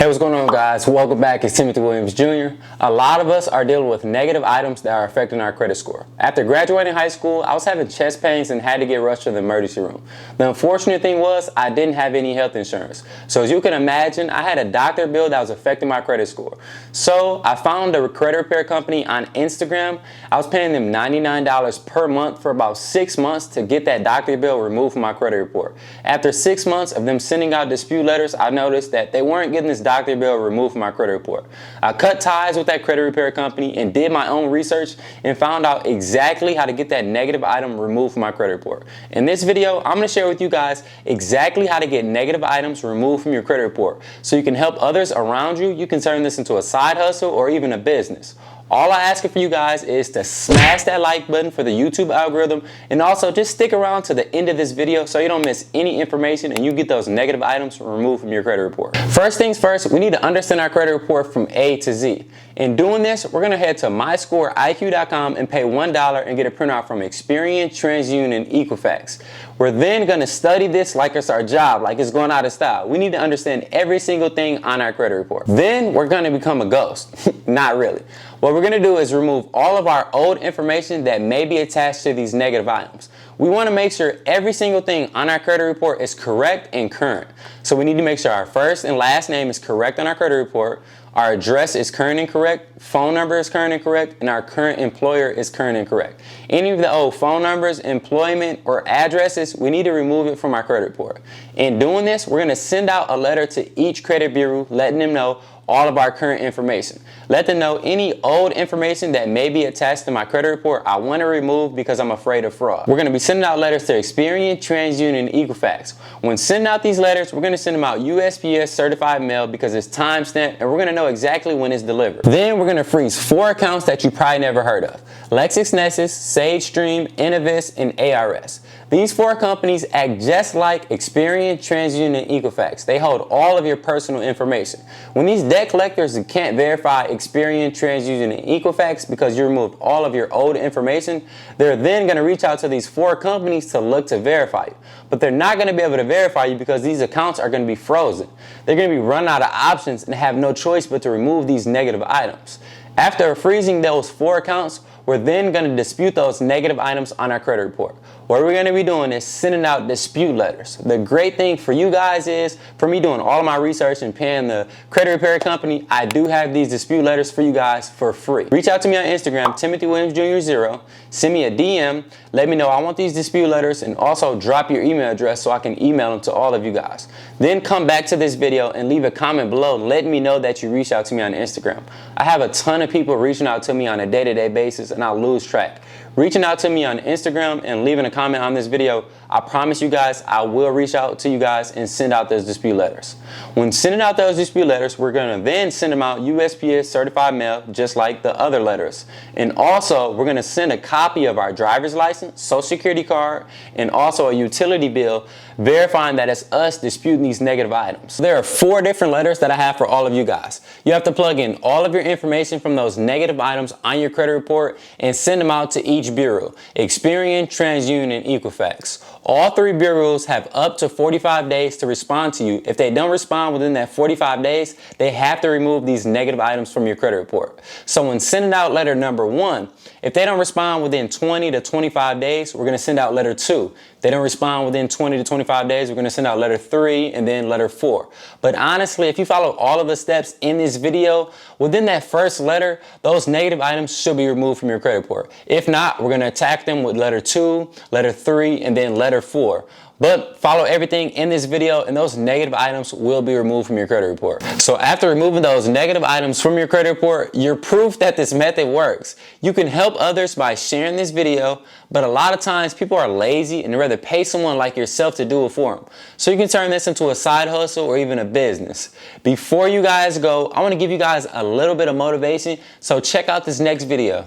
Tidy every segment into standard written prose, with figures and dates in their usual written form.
Hey, what's going on, guys? Welcome back. It's Timothy Williams Jr. A lot of us are dealing with negative items that are affecting our credit score. After graduating high school, I was having chest pains and had to get rushed to the emergency room. The unfortunate thing was I didn't have any health insurance. So as you can imagine, I had a doctor bill that was affecting my credit score. So I found a credit repair company on Instagram. I was paying them $99 per month for about 6 months to get that doctor bill removed from my credit report. After 6 months of them sending out dispute letters, I noticed that they weren't getting this doctor bill removed from my credit report. I cut ties with that credit repair company and did my own research and found out exactly how to get that negative item removed from my credit report. In this video, I'm going to share with you guys exactly how to get negative items removed from your credit report so you can help others around you. You can turn this into a side hustle or even a business. All I ask for you guys is to smash that like button for the YouTube algorithm, and also just stick around to the end of this video so you don't miss any information and you get those negative items removed from your credit report. First things first, we need to understand our credit report from A to Z. In doing this, we're going to head to myscoreiq.com and pay $1 and get a printout from Experian, TransUnion, Equifax. We're then going to study this like it's our job, like it's going out of style. We need to understand every single thing on our credit report. Then we're going to become a ghost. Not really. What we're going to do is remove all of our old information that may be attached to these negative items. We want to make sure every single thing on our credit report is correct and current. So we need to make sure our first and last name is correct on our credit report, our address is current and correct, phone number is current and correct, and our current employer is current and correct. Any of the old phone numbers, employment, or addresses, we need to remove it from our credit report. In doing this, we're going to send out a letter to each credit bureau letting them know all of our current information. Let them know any old information that may be attached to my credit report I want to remove because I'm afraid of fraud. We're going to be sending out letters to Experian, TransUnion, and Equifax. When sending out these letters, we're going to send them out USPS certified mail because it's time-stamped and we're going to know exactly when it's delivered. Then we're going to freeze 4 accounts that you probably never heard of: LexisNexis, SageStream, Innovis, and ARS. These 4 companies act just like Experian, TransUnion, and Equifax. They hold all of your personal information. When these debt collectors can't verify Experian, TransUnion, and Equifax because you removed all of your old information, they're then going to reach out to these 4 companies to look to verify you. But they're not going to be able to verify you because these accounts are going to be frozen. They're going to be running out of options and have no choice but to remove these negative items. After freezing those 4 accounts, we're then going to dispute those negative items on our credit report. What we're going to be doing is sending out dispute letters. The great thing for you guys is, for me doing all of my research and paying the credit repair company, I do have these dispute letters for you guys for free. Reach out to me on Instagram, Timothy Williams Jr. 0. Send me a DM. Let me know I want these dispute letters, and also drop your email address so I can email them to all of you guys. Then come back to this video and leave a comment below letting me know that you reached out to me on Instagram. I have a ton of people reaching out to me on a day-to-day basis and I'll lose track. Reaching out to me on Instagram and leaving a comment on this video, I promise you guys I will reach out to you guys and send out those dispute letters. When sending out those dispute letters, we're going to then send them out USPS certified mail just like the other letters. And also, we're going to send a copy of our driver's license, social security card, and also a utility bill verifying that it's us disputing these negative items. There are 4 different letters that I have for all of you guys. You have to plug in all of your information from those negative items on your credit report and send them out to each bureau: Experian, TransUnion, and Equifax. All 3 bureaus have up to 45 days to respond to you. If they don't respond within that 45 days, they have to remove these negative items from your credit report. So when sending out letter number 1, if they don't respond within 20 to 25 days, we're going to send out letter 2. If they don't respond within 20 to 25 days, we're going to send out letter 3 and then letter 4. But honestly, if you follow all of the steps in this video, within that first letter, those negative items should be removed from your credit report. If not, we're going to attack them with letter 2, letter 3, and then letter 4. But follow everything in this video and those negative items will be removed from your credit report. So after removing those negative items from your credit report, you're proof that this method works. You can help others by sharing this video, but a lot of times people are lazy and rather pay someone like yourself to do it for them. So you can turn this into a side hustle or even a business. Before you guys go, I want to give you guys a little bit of motivation, so check out this next video.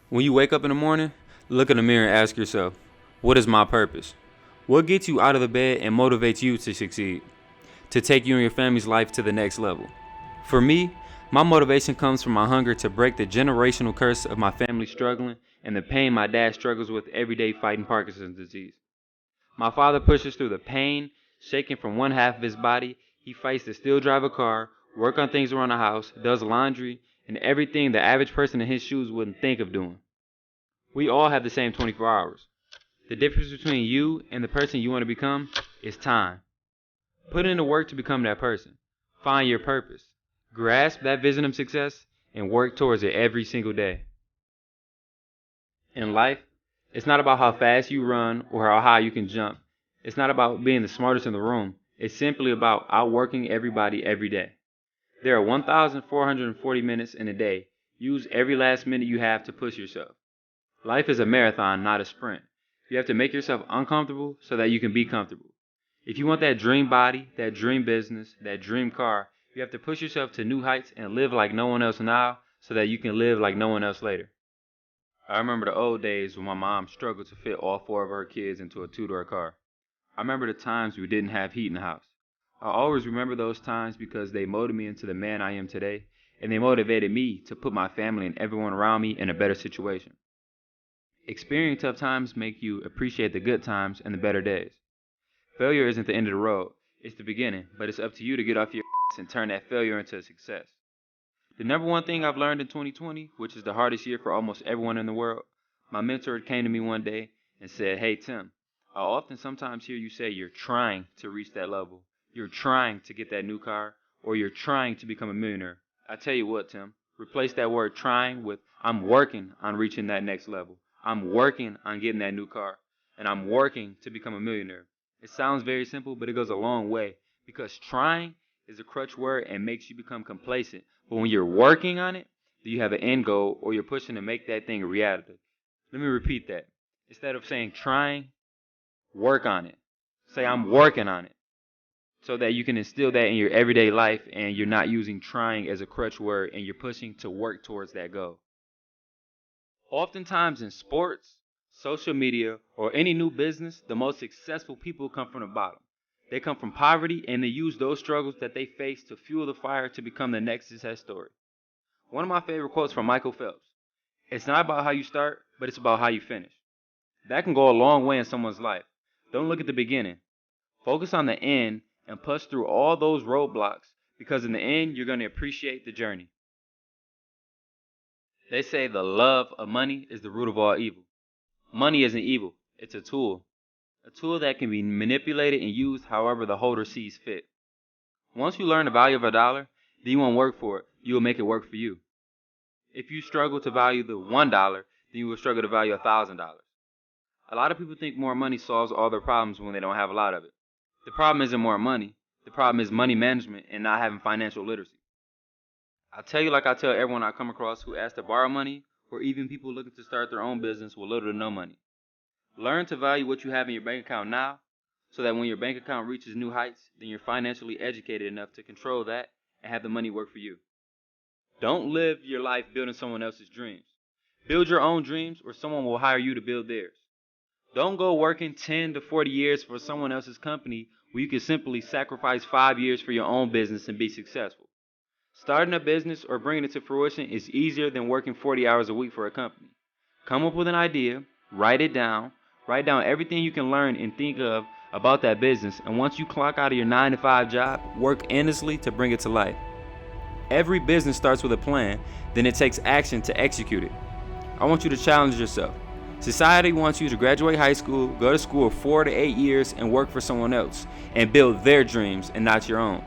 When you wake up in the morning, look in the mirror and ask yourself, what is my purpose? What gets you out of the bed and motivates you to succeed, to take you and your family's life to the next level? For me, my motivation comes from my hunger to break the generational curse of my family struggling and the pain my dad struggles with every day fighting Parkinson's disease. My father pushes through the pain, shaking from one half of his body. He fights to still drive a car, work on things around the house, does laundry, and everything the average person in his shoes wouldn't think of doing. We all have the same 24 hours. The difference between you and the person you want to become is time. Put in the work to become that person. Find your purpose. Grasp that vision of success and work towards it every single day. In life, it's not about how fast you run or how high you can jump. It's not about being the smartest in the room. It's simply about outworking everybody every day. There are 1,440 minutes in a day. Use every last minute you have to push yourself. Life is a marathon, not a sprint. You have to make yourself uncomfortable so that you can be comfortable. If you want that dream body, that dream business, that dream car, you have to push yourself to new heights and live like no one else now so that you can live like no one else later. I remember the old days when my mom struggled to fit all 4 of her kids into a 2-door car. I remember the times we didn't have heat in the house. I always remember those times because they molded me into the man I am today, and they motivated me to put my family and everyone around me in a better situation. Experiencing tough times make you appreciate the good times and the better days. Failure isn't the end of the road, it's the beginning, but it's up to you to get off your ass and turn that failure into a success. The number one thing I've learned in 2020, which is the hardest year for almost everyone in the world, my mentor came to me one day and said, "Hey Tim, I often sometimes hear you say you're trying to reach that level. You're trying to get that new car, or you're trying to become a millionaire. I tell you what, Tim, replace that word trying with I'm working on reaching that next level. I'm working on getting that new car, and I'm working to become a millionaire." It sounds very simple, but it goes a long way because trying is a crutch word and makes you become complacent. But when you're working on it, then you have an end goal or you're pushing to make that thing a reality. Let me repeat that. Instead of saying trying, work on it. Say I'm working on it, so that you can instill that in your everyday life and you're not using trying as a crutch word and you're pushing to work towards that goal. Oftentimes in sports, social media, or any new business, the most successful people come from the bottom. They come from poverty and they use those struggles that they face to fuel the fire to become the next success story. One of my favorite quotes from Michael Phelps: "It's not about how you start, but it's about how you finish." That can go a long way in someone's life. Don't look at the beginning. Focus on the end and push through all those roadblocks because in the end, you're going to appreciate the journey. They say the love of money is the root of all evil. Money isn't evil. It's a tool. A tool that can be manipulated and used however the holder sees fit. Once you learn the value of a dollar, then you won't work for it. You will make it work for you. If you struggle to value the $1, then you will struggle to value $1,000. A lot of people think more money solves all their problems when they don't have a lot of it. The problem isn't more money. The problem is money management and not having financial literacy. I tell you like I tell everyone I come across who asks to borrow money, or even people looking to start their own business with little to no money. Learn to value what you have in your bank account now, so that when your bank account reaches new heights, then you're financially educated enough to control that and have the money work for you. Don't live your life building someone else's dreams. Build your own dreams or someone will hire you to build theirs. Don't go working 10 to 40 years for someone else's company where you can simply sacrifice 5 years for your own business and be successful. Starting a business or bringing it to fruition is easier than working 40 hours a week for a company. Come up with an idea, write down everything you can learn and think of about that business, and once you clock out of your 9-to-5 job, work endlessly to bring it to life. Every business starts with a plan, then it takes action to execute it. I want you to challenge yourself. Society wants you to graduate high school, go to school 4 to 8 years, and work for someone else, and build their dreams and not your own.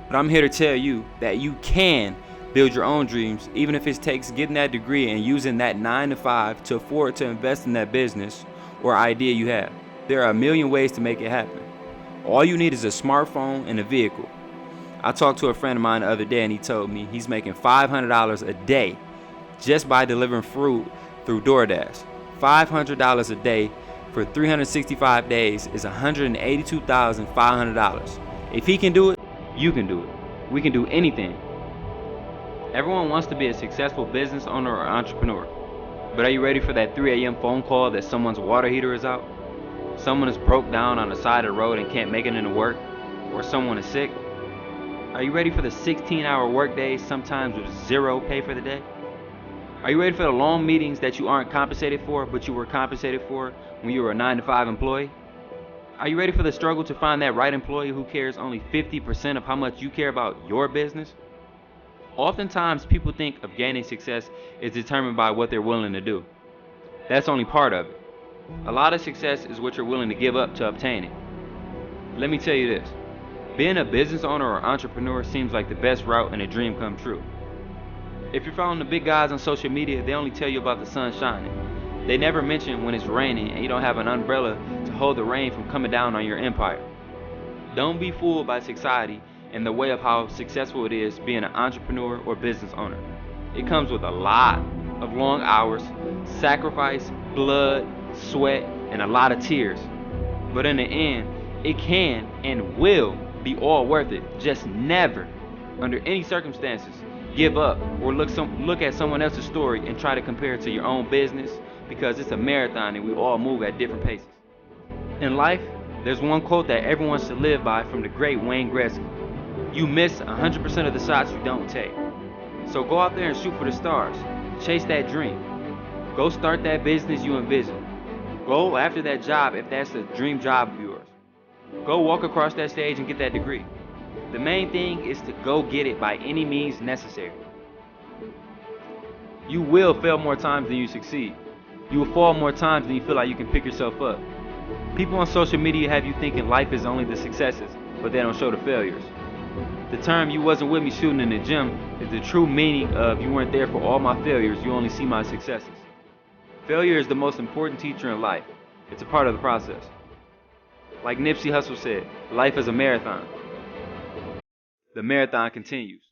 But I'm here to tell you that you can build your own dreams, even if it takes getting that degree and using that 9-to-5 to afford to invest in that business or idea you have. There are a million ways to make it happen. All you need is a smartphone and a vehicle. I talked to a friend of mine the other day and he told me he's making $500 a day just by delivering fruit through DoorDash. $500 a day for 365 days is $182,500. If he can do it, you can do it. We can do anything. Everyone wants to be a successful business owner or entrepreneur. But are you ready for that 3 a.m. phone call that someone's water heater is out? Someone is broke down on the side of the road and can't make it into work? Or someone is sick? Are you ready for the 16-hour work days, sometimes with zero pay for the day? Are you ready for the long meetings that you aren't compensated for, but you were compensated for when you were a 9-to-5 employee? Are you ready for the struggle to find that right employee who cares only 50% of how much you care about your business? Oftentimes, people think of gaining success is determined by what they're willing to do. That's only part of it. A lot of success is what you're willing to give up to obtain it. Let me tell you this. Being a business owner or entrepreneur seems like the best route and a dream come true. If you're following the big guys on social media, they only tell you about the sun shining. They never mention when it's raining and you don't have an umbrella to hold the rain from coming down on your empire. Don't be fooled by society and the way of how successful it is being an entrepreneur or business owner. It comes with a lot of long hours, sacrifice, blood, sweat, and a lot of tears. But in the end, it can and will be all worth it. Just never, under any circumstances, give up or look at someone else's story and try to compare it to your own business, because it's a marathon and we all move at different paces. In life, there's one quote that everyone should live by from the great Wayne Gretzky. You miss 100% of the shots you don't take. So go out there and shoot for the stars. Chase that dream. Go start that business you envision. Go after that job if that's a dream job of yours. Go walk across that stage and get that degree. The main thing is to go get it by any means necessary. You will fail more times than you succeed. You will fall more times than you feel like you can pick yourself up. People on social media have you thinking life is only the successes, but they don't show the failures. The term "you wasn't with me shooting in the gym" is the true meaning of "you weren't there for all my failures, you only see my successes." Failure is the most important teacher in life. It's a part of the process. Like Nipsey Hussle said, life is a marathon. The marathon continues.